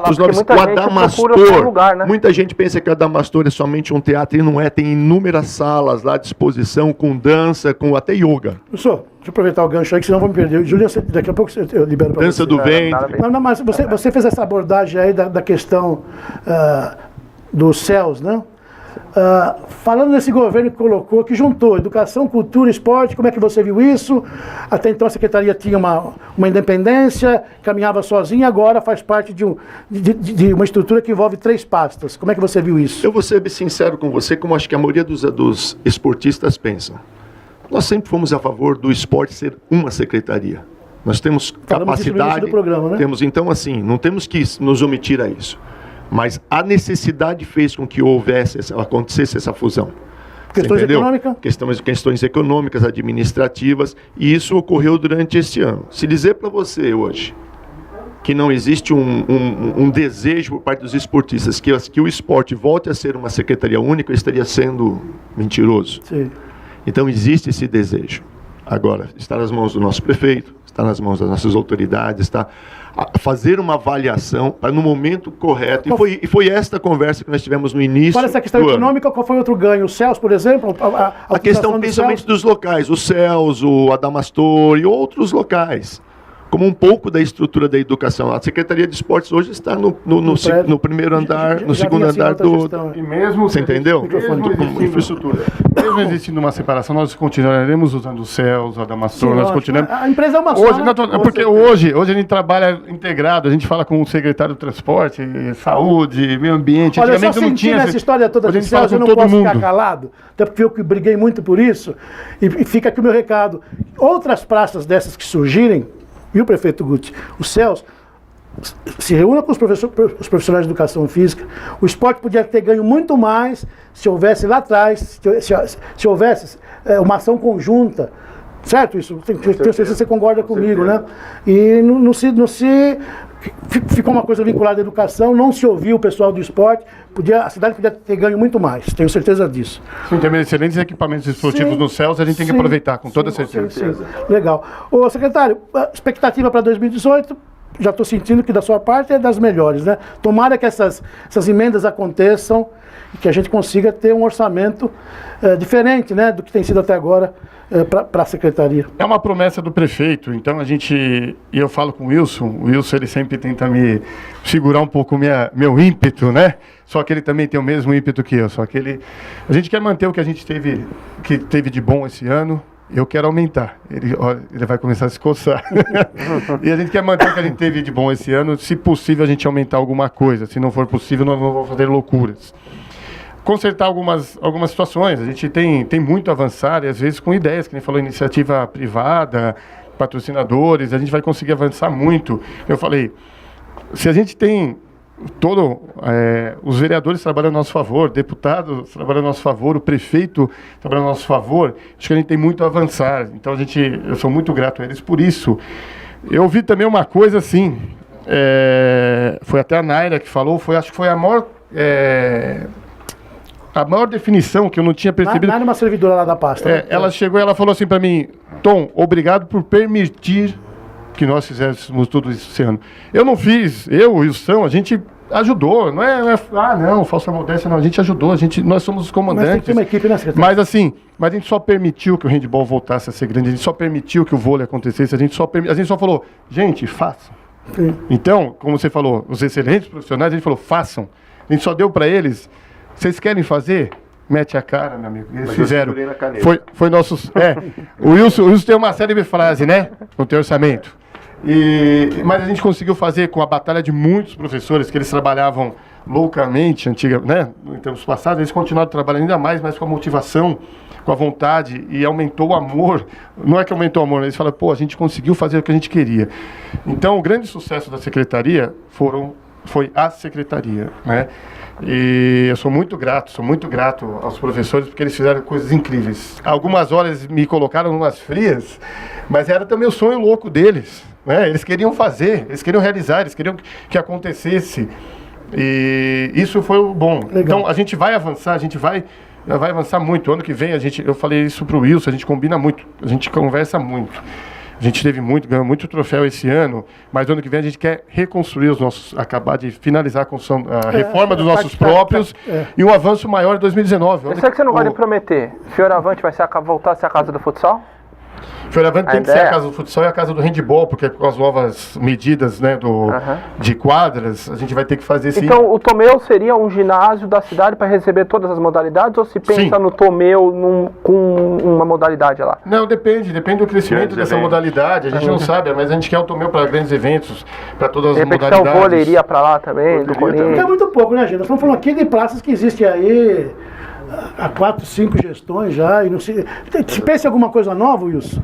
Speaker 3: Os 9, o Adamastor, né? Muita gente pensa que o Adamastor é somente um teatro, e não é, tem inúmeras salas lá à disposição, com dança, com até yoga.
Speaker 1: Professor, deixa eu aproveitar o gancho aí, que senão vou me perder. Juliano, daqui a pouco eu libero para você.
Speaker 3: Dança do ventre.
Speaker 1: Não, mas você fez essa abordagem aí da questão dos céus, né? Falando desse governo que colocou, que juntou educação, cultura, esporte, como é que você viu isso? Até então a secretaria tinha uma independência, caminhava sozinha, agora faz parte de uma estrutura que envolve 3 pastas. Como é que você viu isso?
Speaker 3: Eu vou ser sincero com você, como acho que a maioria dos esportistas pensam. Nós sempre fomos a favor do esporte ser uma secretaria. Nós temos capacidade,
Speaker 1: do programa, né?
Speaker 3: Então assim, não temos que nos omitir a isso. Mas a necessidade fez com que acontecesse essa fusão.
Speaker 1: Questões
Speaker 3: Você entendeu?
Speaker 1: econômicas?
Speaker 3: Questões econômicas, administrativas, e isso ocorreu durante este ano. Se dizer para você hoje que não existe um desejo por parte dos esportistas que o esporte volte a ser uma secretaria única, eu estaria sendo mentiroso.
Speaker 1: Sim.
Speaker 3: Então existe esse desejo. Agora, está nas mãos do nosso prefeito, está nas mãos das nossas autoridades, está a fazer uma avaliação para no momento correto. E foi esta conversa que nós tivemos no início.
Speaker 1: Para essa questão econômica, qual foi outro ganho? Os céus, por exemplo?
Speaker 3: A questão principalmente dos locais, os céus, o Adamastor e outros locais. Como um pouco da estrutura da educação. A Secretaria de Esportes hoje está no primeiro andar, no segundo andar do...
Speaker 2: E mesmo
Speaker 3: você entendeu?
Speaker 2: Mesmo infraestrutura. Mesmo existindo uma separação, nós continuaremos usando os céus, a Adamastor, nós continuamos...
Speaker 1: A empresa é uma
Speaker 2: hoje,
Speaker 1: só, né?
Speaker 2: porque hoje a gente trabalha integrado, a gente fala com o secretário do transporte, saúde, meio ambiente.
Speaker 1: Olha, eu só
Speaker 2: Antigamente não
Speaker 1: senti
Speaker 2: tinha
Speaker 1: nessa história toda de céus, eu não posso ficar calado, até porque eu que briguei muito por isso, e fica aqui o meu recado. Outras praças dessas que surgirem, e o prefeito Guti, os céus, se reúna com os profissionais de educação física. O esporte podia ter ganho muito mais se houvesse lá atrás, se houvesse uma ação conjunta. Certo isso? Tenho certeza que você concorda comigo, né? E não se ficou uma coisa vinculada à educação, não se ouviu o pessoal do esporte, a cidade podia ter ganho muito mais, tenho certeza disso.
Speaker 2: Sim, também excelentes equipamentos esportivos nos céus, a gente tem que aproveitar com toda certeza.
Speaker 1: Sim. Legal. Ô, secretário, a expectativa para 2018, já estou sentindo que da sua parte é das melhores, né? Tomara que essas emendas aconteçam e que a gente consiga ter um orçamento diferente, né, do que tem sido até agora para a secretaria.
Speaker 2: É uma promessa do prefeito, então e eu falo com o Wilson ele sempre tenta me segurar um pouco meu ímpeto, né? Só que ele também tem o mesmo ímpeto que eu, a gente quer manter o que a gente teve de bom esse ano. Eu quero aumentar. Ele vai começar a se coçar. E a gente quer manter o que a gente teve de bom esse ano. Se possível, a gente aumentar alguma coisa. Se não for possível, nós não vamos fazer loucuras. Consertar algumas situações. A gente tem muito a avançar, e às vezes com ideias, que nem falou, iniciativa privada, patrocinadores, a gente vai conseguir avançar muito. Eu falei, se a gente tem os vereadores trabalham a nosso favor, deputados trabalham a nosso favor, o prefeito trabalha a nosso favor, acho que a gente tem muito a avançar. Então eu sou muito grato a eles por isso. Eu ouvi também uma coisa assim, foi até a Naira que falou, acho que foi a maior definição que eu não tinha percebido.
Speaker 1: Naira é uma servidora lá da pasta. Né?
Speaker 2: Ela chegou e ela falou assim para mim, Tom, obrigado por permitir que nós fizéssemos tudo isso esse ano. Eu não fiz, eu e o São, a gente ajudou, não é falsa modéstia, não, a gente ajudou, nós somos os comandantes. Mas tem que ter uma equipe, né, secretário? Mas a gente só permitiu que o handball voltasse a ser grande, a gente só permitiu que o vôlei acontecesse, a gente só falou, gente, façam. Sim. Então, como você falou, os excelentes profissionais, a gente falou, façam. A gente só deu para eles, vocês querem fazer? Mete a cara, meu amigo. Eles fizeram. Foi nossos. O Wilson tem uma série de frases, né? No teu orçamento. Mas a gente conseguiu fazer com a batalha de muitos professores que eles trabalhavam loucamente, né? Em tempos passados, eles continuaram trabalhando ainda mais, mas com a motivação, com a vontade, e aumentou o amor. Não é que aumentou o amor, né? Eles falaram, a gente conseguiu fazer o que a gente queria. Então, o grande sucesso da secretaria foi a secretaria, né? E eu sou muito grato aos professores, porque eles fizeram coisas incríveis. Algumas horas me colocaram numas frias, mas era também o sonho louco deles, né? Eles queriam fazer, eles queriam realizar, eles queriam que acontecesse. E isso foi o bom. Legal. Então a gente vai avançar, vai avançar muito. Ano que vem, eu falei isso pro Wilson, a gente combina muito, a gente conversa muito. A gente ganhou muito troféu esse ano, mas ano que vem a gente quer reconstruir acabar de finalizar a reforma dos nossos próprios e um avanço maior em 2019.
Speaker 4: Eu sei que você não gosta de prometer. Fioravante vai voltar a ser a casa do futsal?
Speaker 2: Fioravante tem que ser a casa do futsal e a casa do handball, porque com as novas medidas, né, de quadras, a gente vai ter que fazer sim.
Speaker 4: Então, o Tomeu seria um ginásio da cidade para receber todas as modalidades, ou se pensa no Tomeu com uma modalidade lá?
Speaker 2: Não, depende do crescimento dessa modalidade. A gente não sabe, mas a gente quer o Tomeu para grandes eventos, para todas as modalidades.
Speaker 4: Então, o vôlei iria para lá também, do Corinthians.
Speaker 1: É muito pouco, né, gente? Nós estamos falando aqui de praças que existem aí há 4, 5 gestões já, e não se pensa em alguma coisa nova, Wilson?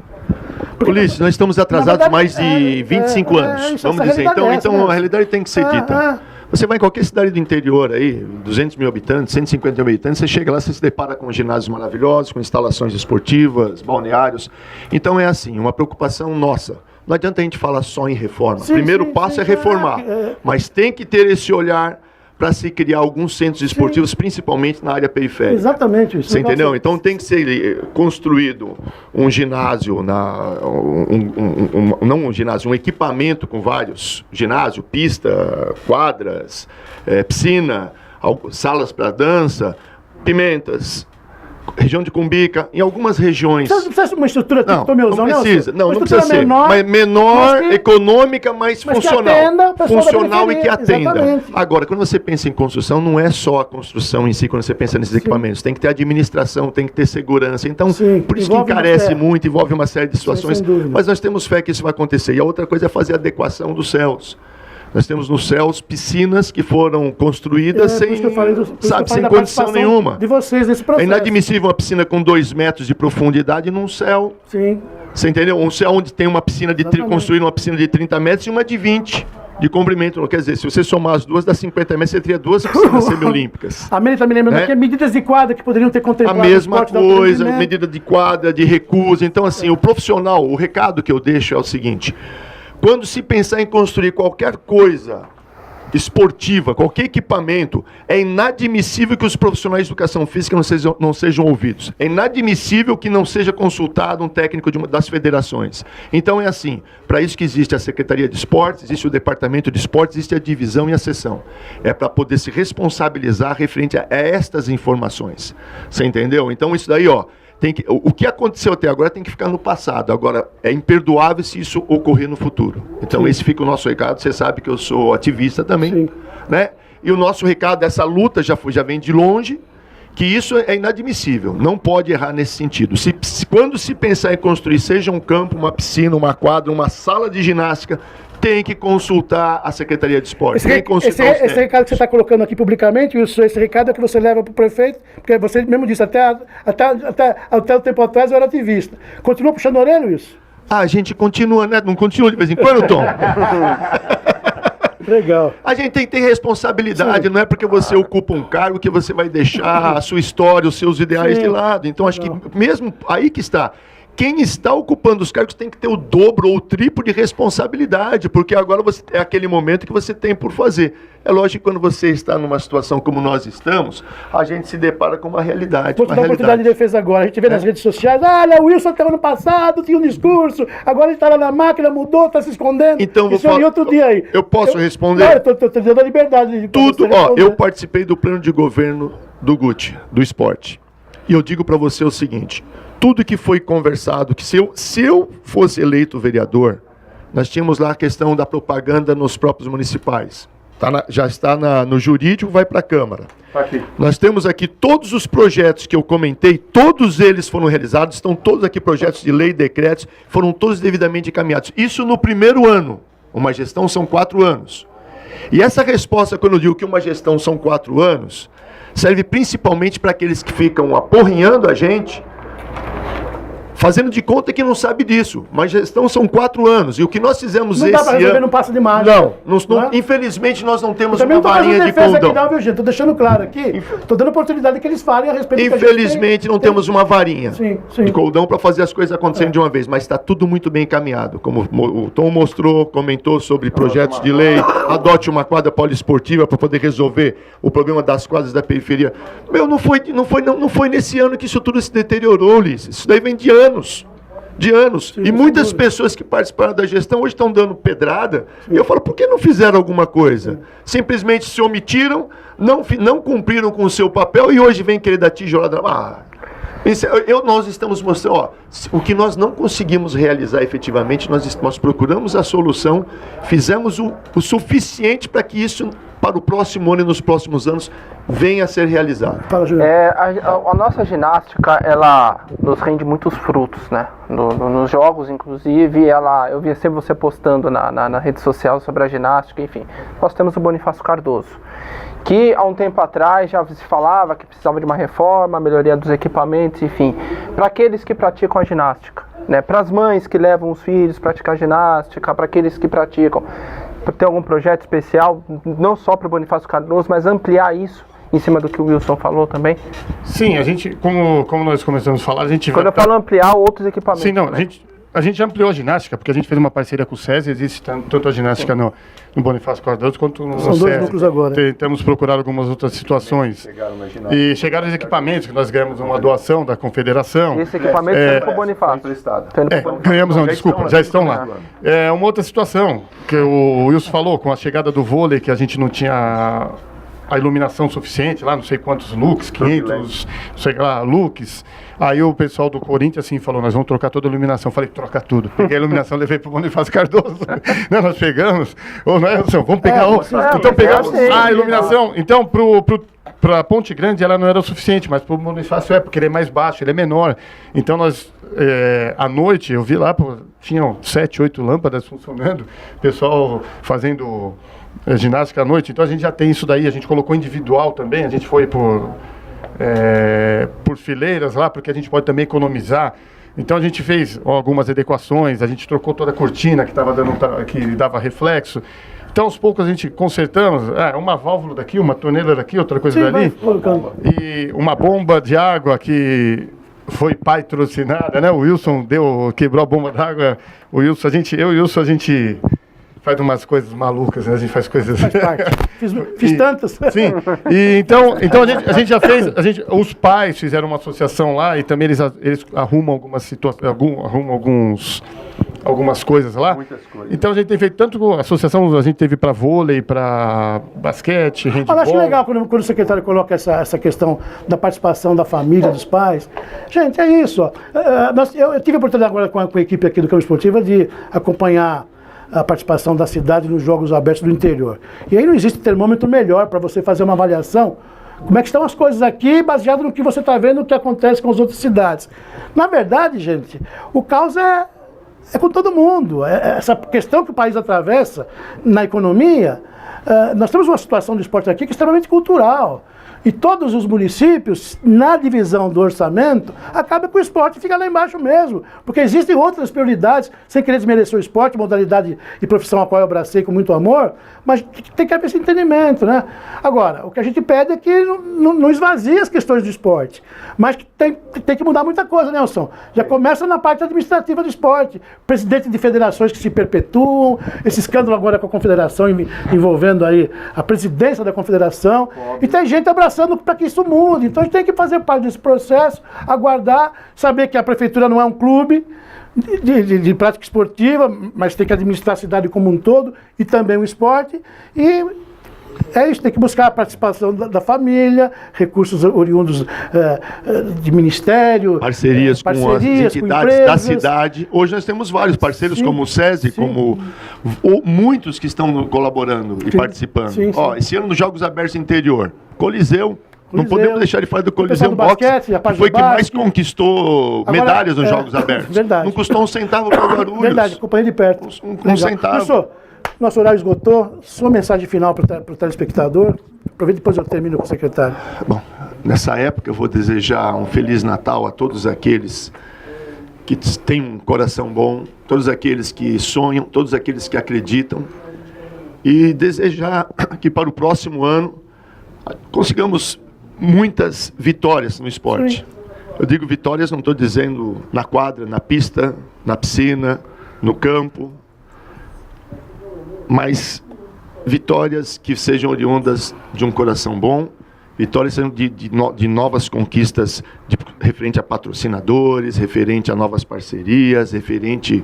Speaker 3: Ulisses, nós estamos atrasados mais de 25 anos, vamos dizer. Então a realidade tem que ser dita. Você vai em qualquer cidade do interior aí, 200 mil habitantes, 150 mil habitantes, você chega lá, você se depara com ginásios maravilhosos, com instalações esportivas, balneários. Então é assim, uma preocupação nossa. Não adianta a gente falar só em reforma. O primeiro passo é reformar, mas tem que ter esse olhar para se criar alguns centros esportivos, principalmente na área periférica.
Speaker 1: Exatamente isso.
Speaker 3: Você entendeu? Então tem que ser construído um ginásio, não um ginásio, um equipamento com vários ginásio, pista, quadras, piscina, salas para dança, Pimentas, região de Cumbica, em algumas regiões.
Speaker 1: Não precisa ser uma estrutura tipo Tomeuzão,
Speaker 3: não precisa, não precisa ser.
Speaker 1: Menor,
Speaker 3: econômica, mas funcional.
Speaker 1: Que atenda,
Speaker 3: funcional e que atenda.
Speaker 1: Exatamente.
Speaker 3: Agora, quando você pensa em construção, não é só a construção em si, quando você pensa nesses equipamentos. Tem que ter administração, tem que ter segurança. Então, por isso que encarece muito, envolve uma série de situações. Mas nós temos fé que isso vai acontecer. E a outra coisa é fazer a adequação dos céus. Nós temos nos céus piscinas que foram construídas sem condição nenhuma.
Speaker 1: De vocês nesse processo.
Speaker 3: É inadmissível uma piscina com 2 metros de profundidade num céu.
Speaker 1: Sim.
Speaker 3: Você entendeu? Um céu onde tem uma piscina construir uma piscina de 30 metros e uma de 20 de comprimento. Quer dizer, se você somar as duas, dá 50 metros, você teria 2 piscinas semiolímpicas.
Speaker 1: A Meli está me lembrando que medidas de quadra que poderiam ter contemplado
Speaker 3: a mesma coisa, medida de quadra, de recusa. Então, assim, o profissional, o recado que eu deixo é o seguinte: quando se pensar em construir qualquer coisa esportiva, qualquer equipamento, é inadmissível que os profissionais de educação física não sejam ouvidos. É inadmissível que não seja consultado um técnico das federações. Então é assim, para isso que existe a Secretaria de Esportes, existe o Departamento de Esportes, existe a divisão e a seção. É para poder se responsabilizar referente a estas informações. Você entendeu? Então isso daí, o que aconteceu até agora tem que ficar no passado. Agora, é imperdoável se isso ocorrer no futuro. Então, esse fica o nosso recado. Você sabe que eu sou ativista também, né? E o nosso recado, essa luta já vem de longe, que isso é inadmissível. Não pode errar nesse sentido. Quando se pensar em construir, seja um campo, uma piscina, uma quadra, uma sala de ginástica, tem que consultar a Secretaria de Esporte.
Speaker 1: Esse recado que você está colocando aqui publicamente, esse recado é que você leva para o prefeito, porque você mesmo disse, até o tempo atrás eu era ativista. Continua puxando a orelha isso?
Speaker 3: A gente continua, né? Não continua de vez em quando, Tom?
Speaker 1: Legal.
Speaker 3: A gente tem que ter responsabilidade, não é porque você ocupa um cargo que você vai deixar a sua história, os seus ideais de lado. Então, acho que mesmo aí que está. Quem está ocupando os cargos tem que ter o dobro ou o triplo de responsabilidade, porque agora é aquele momento que você tem por fazer. É lógico que quando você está numa situação como nós estamos, a gente se depara com uma realidade.
Speaker 1: Vou te dar uma oportunidade de defesa agora. A gente vê nas redes sociais, olha, o Wilson até ano passado tinha um discurso, agora ele está lá na máquina, mudou, está se escondendo.
Speaker 3: Então, outro dia aí. Eu posso responder?
Speaker 1: Não, eu estou te dando a liberdade.
Speaker 3: Tudo, eu participei do plano de governo do Guti, do esporte. E eu digo para você o seguinte: tudo que foi conversado, que se eu fosse eleito vereador, nós tínhamos lá a questão da propaganda nos próprios municipais. Já está no jurídico, vai para a Câmara.
Speaker 2: Aqui.
Speaker 3: Nós temos aqui todos os projetos que eu comentei, todos eles foram realizados, estão todos aqui projetos de lei, decretos, foram todos devidamente encaminhados. Isso no primeiro ano. Uma gestão são 4 anos. E essa resposta, quando eu digo que uma gestão são 4 anos, serve principalmente para aqueles que ficam aporrinhando a gente, fazendo de conta que não sabe disso. Mas gestão são 4 anos. E o que nós fizemos esse ano...
Speaker 1: Não dá para resolver num passo de mágica.
Speaker 3: Não, infelizmente nós não temos uma varinha de condão.
Speaker 1: Não, viu, gente? Estou deixando claro aqui. Estou dando oportunidade que eles falem a respeito do que
Speaker 3: infelizmente não temos uma varinha de condão para fazer as coisas acontecerem de uma vez. Mas está tudo muito bem encaminhado. Como o Tom mostrou, comentou sobre projetos de lei. Adote uma quadra poliesportiva para poder resolver o problema das quadras da periferia. Não foi nesse ano que isso tudo se deteriorou, Ulisses. Isso daí vem de anos. Sim, e muitas pessoas que participaram da gestão hoje estão dando pedrada. E eu falo, por que não fizeram alguma coisa? Simplesmente se omitiram, não cumpriram com o seu papel e hoje vem querer dar tijolada. Nós estamos mostrando, o que nós não conseguimos realizar efetivamente, nós procuramos a solução, fizemos o suficiente para que isso, para o próximo ano e nos próximos anos, venha a ser realizado.
Speaker 4: A nossa ginástica, ela nos rende muitos frutos, né? Nos jogos, inclusive, eu via sempre você postando na rede social sobre a ginástica, enfim. Nós temos o Bonifácio Cardoso, que há um tempo atrás já se falava que precisava de uma reforma, melhoria dos equipamentos, enfim, para aqueles que praticam a ginástica, né? Para as mães que levam os filhos a praticar ginástica, para aqueles que praticam. ter algum projeto especial, não só para o Bonifácio Cardoso, mas ampliar isso em cima do que o Wilson falou também?
Speaker 2: Sim, a gente, como nós começamos a falar, a gente...
Speaker 4: Quando eu falo ampliar, outros equipamentos.
Speaker 2: Sim, não,
Speaker 4: também.
Speaker 2: a gente ampliou a ginástica, porque a gente fez uma parceria com o SESI, existe tanto a ginástica no Bonifácio Cardoso quanto no
Speaker 1: São
Speaker 2: SESI.
Speaker 1: dois núcleos agora.
Speaker 2: Temos procurado algumas outras situações. E chegaram os equipamentos, que nós ganhamos uma doação da confederação.
Speaker 4: Esse equipamento foi indo para o Bonifácio. Foi indo pro Bonifácio.
Speaker 2: Ganhamos não, desculpa, já estão lá. É uma outra situação, que o Wilson falou, com a chegada do vôlei, que a gente não tinha a iluminação suficiente, lá não sei quantos lux, 500, sei lá, lux. Aí o pessoal do Corinthians assim falou, nós vamos trocar toda a iluminação. Eu falei, troca tudo. Peguei a iluminação, levei pro Bonifácio Cardoso. Não, nós pegamos. Ô, não é, Wilson, vamos pegar então pegamos a iluminação. Então, para Ponte Grande ela não era o suficiente, mas para o Bonifácio porque ele é mais baixo, ele é menor. Então nós, à noite, eu vi lá, tinham 7, 8 lâmpadas funcionando, o pessoal fazendo ginástica à noite. Então a gente já tem isso daí, a gente colocou individual também, a gente foi por fileiras lá, porque a gente pode também economizar. Então a gente fez algumas adequações, a gente trocou toda a cortina que que dava reflexo. Então, aos poucos, a gente consertamos uma válvula daqui, uma torneira daqui, outra coisa dali. E uma bomba de água que foi patrocinada, né? O Wilson quebrou a bomba d'água. Eu e o Wilson, a gente faz umas coisas malucas, né? A gente faz coisas...
Speaker 1: Faz parte. Fiz tantas.
Speaker 2: Sim. E então a gente já fez... Os pais fizeram uma associação lá e também eles arrumam algumas situações, algumas coisas lá. Muitas coisas. Então a gente tem feito tanto associação, a gente teve para vôlei, para basquete, handball.
Speaker 1: Eu acho legal quando o secretário coloca essa questão da participação da família, dos pais. Gente, é isso. Ó. Eu tive a oportunidade agora com a equipe aqui do Campo Esportivo de acompanhar a participação da cidade nos Jogos Abertos do interior. E aí não existe termômetro melhor para você fazer uma avaliação como é que estão as coisas aqui, baseado no que você está vendo, o que acontece com as outras cidades. Na verdade, gente, o caos é com todo mundo. Essa questão que o país atravessa na economia, nós temos uma situação do esporte aqui que é extremamente cultural. E todos os municípios, na divisão do orçamento, acaba com o esporte e fica lá embaixo mesmo. Porque existem outras prioridades, sem querer desmerecer o esporte, modalidade e profissão a qual eu abracei com muito amor, mas tem que haver esse entendimento, né? Agora, o que a gente pede é que não esvazie as questões do esporte. Mas tem que mudar muita coisa, Nelson. Já começa na parte administrativa do esporte. Presidente de federações que se perpetuam, esse escândalo agora com a confederação envolvendo aí a presidência da confederação. E tem gente abraçando para que isso mude. Então a gente tem que fazer parte desse processo, aguardar, saber que a prefeitura não é um clube de prática esportiva, mas tem que administrar a cidade como um todo e também o esporte. E é isso, tem que buscar a participação da família, recursos oriundos de ministério,
Speaker 3: parcerias com as entidades da cidade. Hoje nós temos vários parceiros, como o SESI, como muitos que estão colaborando e participando. Esse ano nos Jogos Abertos Interior, Coliseu. Não podemos deixar de falar do Coliseu Boxe, que foi que mais conquistou medalhas nos Jogos Abertos.
Speaker 1: Verdade.
Speaker 3: Não custou um centavo para Guarulhos.
Speaker 1: Verdade, acompanhei de perto.
Speaker 3: Um centavo.
Speaker 1: Professor, nosso horário esgotou. Sua mensagem final para o telespectador. Aproveita, depois eu termino com o secretário.
Speaker 3: Bom, nessa época eu vou desejar um Feliz Natal a todos aqueles que têm um coração bom, todos aqueles que sonham, todos aqueles que acreditam, e desejar que para o próximo ano consigamos muitas vitórias no esporte. Sim. Eu digo vitórias, não estou dizendo na quadra, na pista, na piscina, no campo, mas vitórias que sejam oriundas de um coração bom, vitórias de novas conquistas referente a patrocinadores, referente a novas parcerias, referente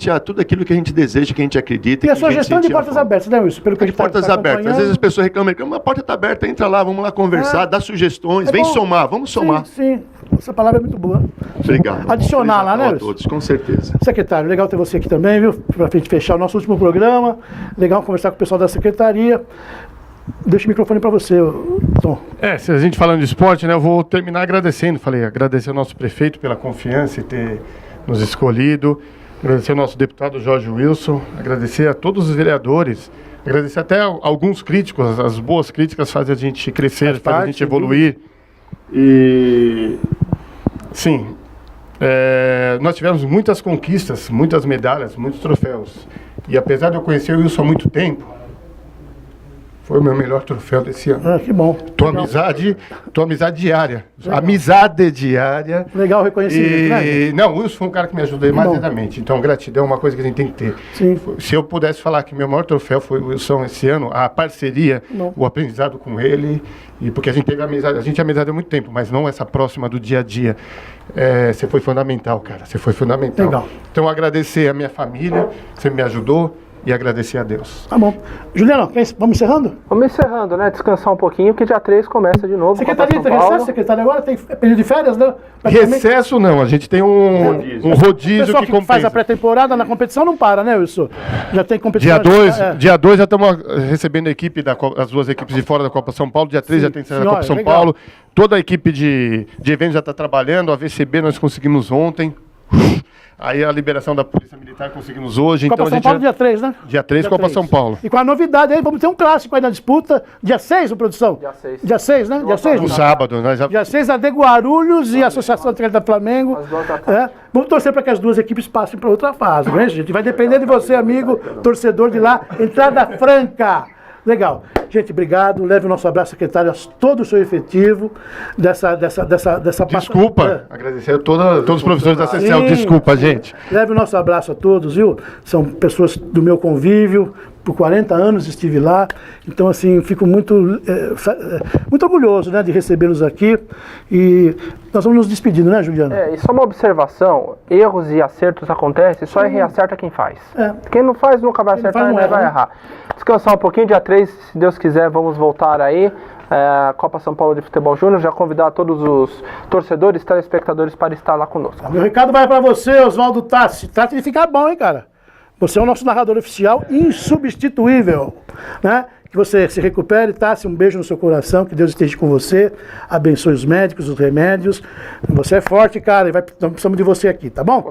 Speaker 3: a tudo aquilo que a gente deseja, que a gente acredita.
Speaker 1: E a sua gestão de portas abertas, né, Wilson? Pelo que a gente
Speaker 3: portas abertas. Às vezes as pessoas reclamam, a porta está aberta, entra lá, vamos lá conversar, dá sugestões, vem somar, vamos somar.
Speaker 1: Sim, essa palavra é muito boa.
Speaker 3: Obrigado.
Speaker 1: Adicionar lá, né, Wilson?
Speaker 3: A todos, com certeza.
Speaker 1: Secretário, legal ter você aqui também, viu? Para a gente fechar o nosso último programa. Legal conversar com o pessoal da secretaria. Deixa o microfone para você, Tom.
Speaker 2: Se a gente falando de esporte, né, eu vou terminar agradecendo. Agradecer ao nosso prefeito pela confiança em ter nos escolhido. Agradecer ao nosso deputado Jorge Wilson, agradecer a todos os vereadores, agradecer até alguns críticos, as boas críticas fazem a gente crescer, fazem a gente evoluir. E sim, nós tivemos muitas conquistas, muitas medalhas, muitos troféus. E apesar de eu conhecer o Wilson há muito tempo, foi o meu melhor troféu desse ano.
Speaker 1: Ah, que bom.
Speaker 2: Tua amizade diária.
Speaker 1: Legal.
Speaker 2: Amizade diária.
Speaker 1: Legal o reconhecimento, né?
Speaker 2: Não, o Wilson foi um cara que me ajudou demasiadamente. Então, gratidão é uma coisa que a gente tem que ter.
Speaker 1: Sim.
Speaker 2: Se eu pudesse falar que meu maior troféu foi o Wilson esse ano, a parceria, o aprendizado com ele, e porque a gente teve amizade, a gente é amizade há muito tempo, mas não essa próxima do dia a dia. Você foi fundamental, cara. Você foi fundamental.
Speaker 1: Legal.
Speaker 2: Então, agradecer a minha família, que você me ajudou, e agradecer a Deus.
Speaker 1: Tá bom. Juliano, vamos encerrando?
Speaker 4: Vamos encerrando, né? Descansar um pouquinho, que dia 3 começa de novo.
Speaker 1: Secretaria
Speaker 4: Copa
Speaker 1: tem
Speaker 4: São Paulo.
Speaker 1: recesso, secretário, agora tem período de férias, né?
Speaker 2: Recesso não, a gente tem um
Speaker 1: O
Speaker 2: rodízio
Speaker 1: pessoal
Speaker 2: que
Speaker 1: que faz a
Speaker 2: compensa.
Speaker 1: pré-temporada na competição não para, né, Wilson? Já tem competição.
Speaker 2: Dia 2 já estamos recebendo a equipe as duas equipes de fora da Copa São Paulo. Dia 3 já tem a Copa São
Speaker 1: legal.
Speaker 2: Paulo. Toda a equipe de eventos já está trabalhando. A VCB nós conseguimos ontem. Aí a liberação da Polícia Militar conseguimos hoje.
Speaker 1: Copa
Speaker 2: Então a
Speaker 1: São
Speaker 2: gente
Speaker 1: Paulo, dia 3, né?
Speaker 2: Dia 3, Copa
Speaker 1: 3.
Speaker 2: São Paulo.
Speaker 1: E com a novidade aí, vamos ter um clássico aí na disputa. Dia 6, o produção?
Speaker 4: Dia 6.
Speaker 1: Dia 6, né? Dia 6?
Speaker 2: No sábado, nós já...
Speaker 1: Dia 6, a de Guarulhos e a Associação Atlética Flamengo.
Speaker 4: As duas da tarde.
Speaker 1: Vamos torcer para que as duas equipes passem para outra fase, né, gente? Vai depender de você, amigo, torcedor de lá. Entrada franca. Legal. Gente, obrigado. Leve o nosso abraço, secretário, a todo o seu efetivo dessa
Speaker 2: Desculpa. Agradecer a todos os professores da CCL.
Speaker 1: Sim.
Speaker 2: Desculpa, gente.
Speaker 1: Leve o nosso abraço a todos, viu? São pessoas do meu convívio. Por 40 anos estive lá, então assim, fico muito orgulhoso, né, de recebê-los aqui. E nós vamos nos despedindo, né, Juliana?
Speaker 4: E só uma observação, erros e acertos acontecem, só reacerta quem faz. Quem não faz nunca vai acertar e vai errar. Descansar um pouquinho, dia 3, se Deus quiser, vamos voltar aí. Copa São Paulo de Futebol Júnior, já convidar todos os torcedores, telespectadores para estar lá conosco.
Speaker 1: Meu recado vai para você, Oswaldo Tassi. Trata de ficar bom, hein, cara? Você é o nosso narrador oficial insubstituível, né? Que você se recupere, Tassi, um beijo no seu coração, que Deus esteja com você, abençoe os médicos, os remédios. Você é forte, cara, e nós precisamos de você aqui, tá bom?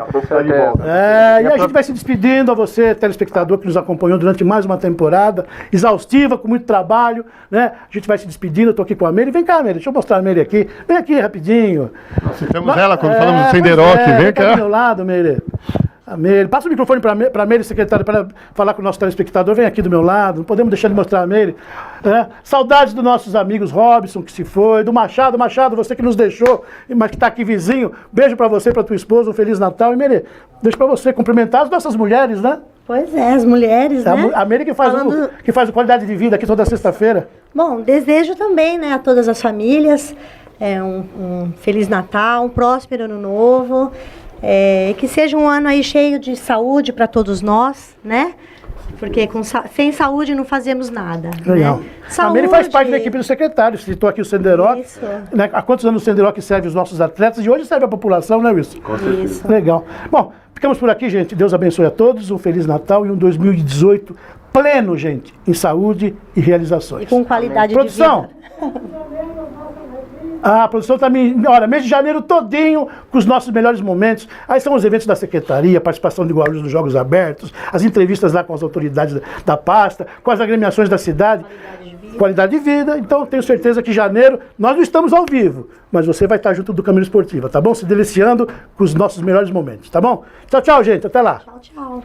Speaker 1: E a gente vai se despedindo a você, telespectador, que nos acompanhou durante mais uma temporada, exaustiva, com muito trabalho, né? A gente vai se despedindo, eu tô aqui com a Meire. Vem cá, Meire, deixa eu mostrar a Meire aqui. Vem aqui, rapidinho.
Speaker 2: Nós citamos ela quando falamos do Senderoc, vem cá.
Speaker 1: Do meu lado, Meire. Passa o microfone para a Meire, secretário, para falar com o nosso telespectador. Vem aqui do meu lado, não podemos deixar de mostrar a Meire. Saudades dos nossos amigos Robson, que se foi, do Machado, você que nos deixou, mas que está aqui vizinho. Beijo para você, para tua esposa, um Feliz Natal. E Meire, deixa para você cumprimentar as nossas mulheres, né?
Speaker 5: Pois é, as mulheres, né?
Speaker 1: A Meire que faz o qualidade de vida aqui toda sexta-feira.
Speaker 5: Bom, desejo também, né, a todas as famílias um Feliz Natal, um próspero Ano Novo. Que seja um ano aí cheio de saúde para todos nós, né? Porque sem saúde não fazemos nada.
Speaker 1: Legal.
Speaker 5: Né?
Speaker 1: A Meire faz parte da equipe do secretário, citou aqui o Senderoc.
Speaker 5: Isso.
Speaker 1: Né? Há quantos anos o Senderoc serve os nossos atletas e hoje serve a população, né, Wilson?
Speaker 5: Isso.
Speaker 1: Legal. Bom, ficamos por aqui, gente. Deus abençoe a todos, um Feliz Natal e um 2018 pleno, gente, em saúde e realizações.
Speaker 5: E com qualidade
Speaker 1: Produção.
Speaker 5: de vida.
Speaker 1: A produção está mês de janeiro todinho com os nossos melhores momentos. Aí são os eventos da secretaria, participação de Guarulhos nos Jogos Abertos, as entrevistas lá com as autoridades da pasta, com as agremiações da cidade. Qualidade de vida. Então tenho certeza que em janeiro nós não estamos ao vivo, mas você vai estar junto do Caminho Esportiva, tá bom? Se deliciando com os nossos melhores momentos, tá bom? Tchau, tchau, gente. Até lá.
Speaker 5: Tchau, tchau.